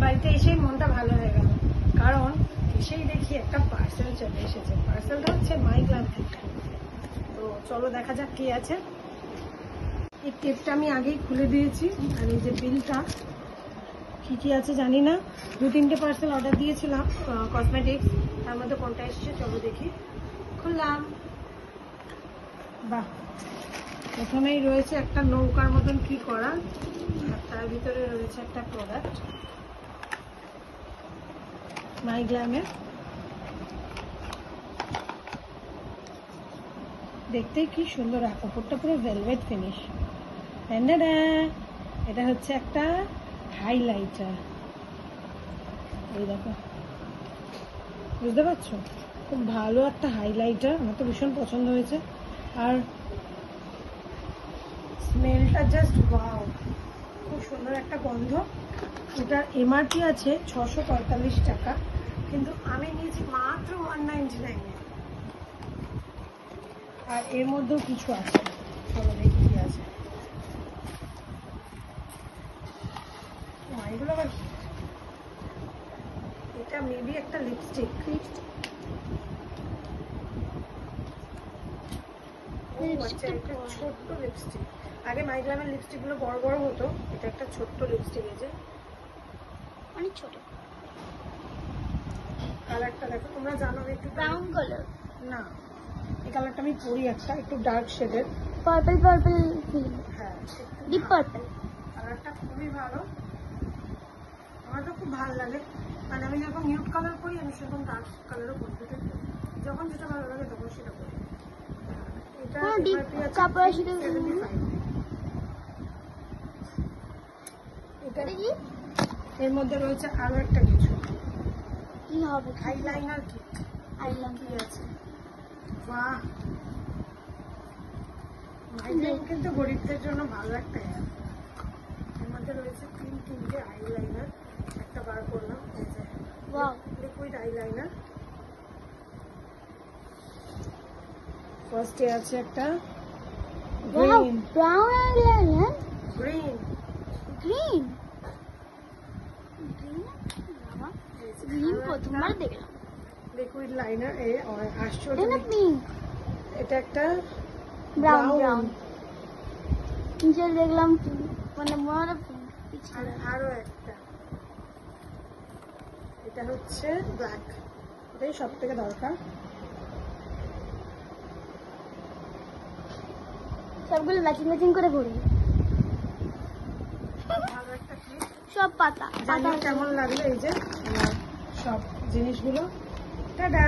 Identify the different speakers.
Speaker 1: বাড়িতে এসেই মনটা ভালো হয়ে গেল, কারণ এসেই দেখি একটা পার্সেল চলে এসেছে। পার্সেলটা হচ্ছে মাইগ্লাম থেকে। তো চলো দেখা যাক কি আছে। এই টেপটা আমি আগেই খুলে দিয়েছি, আর এই যে বিলটা, কি কি আছে জানি না। 2-3টে পার্সেল অর্ডার দিয়েছিলাম কসমেটিক্স, তার মধ্যে কোনটা এসেছে চলো দেখি। খুললাম, বাহ, প্রথমেই রয়েছে একটা নৌকার মতন কি করা, আর তার ভিতরে রয়েছে একটা প্রোডাক্ট মাইগ্লামের। দেখতেই কি সুন্দর, কাপড়টা পুরো ভেলভেট ফিনিশ। এটা হচ্ছে একটা হাইলাইটার, এই দেখো, বুঝতে পারছো? খুব ভালো একটা হাইলাইটার, আমার তো ভীষণ পছন্দ হয়েছে। আর স্মেলটা জাস্ট ওয়াও, খুব সুন্দর একটা গন্ধ। এটার এমআরপি আছে 645 টাকা, কিন্তু আমি নিয়েছি মাত্র 199 এ। আর এর মধ্যেও কিছু আছে, চলো দেখি কি আছে। এগুলো আবার, এটা মেবি একটা লিপস্টিক। ছোট্ট লিপস্টিক। আগে মাইগ্লামের লিপস্টিক গুলো বড় বড় হতো, এটা একটা ছোট্ট লিপস্টিক। এই যে
Speaker 2: অনেক ছোট,
Speaker 1: কালারটা দেখো, তোমরা জানো একটু
Speaker 2: ব্রাউন কালার
Speaker 1: না, এই কালারটা আমি পরি একটা, একটু ডার্ক শেডের,
Speaker 2: পার্পল পার্পল ফিল।
Speaker 1: হ্যাঁ
Speaker 2: ডিপ পার্পল।
Speaker 1: কালারটা খুবই ভালো, আমার তো খুব ভালো লাগে। মানে আমি যখন নিউড কালার পরি, আমি সেরকম ডার্ক কালারও পরতে থাকি, যখন যেটা ভালো লাগে তখন সেটা পরি। এটা
Speaker 2: কাপড়ের সাথে
Speaker 1: এটা কি, এর মধ্যে রয়েছে আরো একটা কিছু,
Speaker 2: কি হবে?
Speaker 1: Eyeliner kit.
Speaker 2: আইলাইনার
Speaker 1: কি আছে, বাহ, মাইগ্রেন কিন্তু গরিবদের জন্য ভালো একটা অ্যাপ। এর মধ্যে রয়েছে 3টে আইলাইনার, একটা বার করলাম, এই যে
Speaker 2: ওয়াও,
Speaker 1: লিকুইড আইলাইনার। ফার্স্টে আছে একটা
Speaker 2: wow,
Speaker 1: green,
Speaker 2: brown eyeliner,
Speaker 1: green,
Speaker 2: green green প্রথমবার দেখলাম।
Speaker 1: Liquid liner. এই আসছে
Speaker 2: এটা পিঙ্ক,
Speaker 1: এটা একটা
Speaker 2: ব্রাউন ব্রাউন। নিচে দেখলাম মানে মনে হলো পিঙ্ক।
Speaker 1: আর আরো একটা, এটা হচ্ছে ব্ল্যাক, এটাই সব থেকে দরকার।
Speaker 2: সবগুলো ম্যাচিং ম্যাচিং করে ভরি,
Speaker 1: ভালো একটা ক্লিপ।
Speaker 2: সব পাতা
Speaker 1: জানি
Speaker 2: পাতা।
Speaker 1: কেমন লাগলো এই যে আমার সব জিনিসগুলো। টাটা।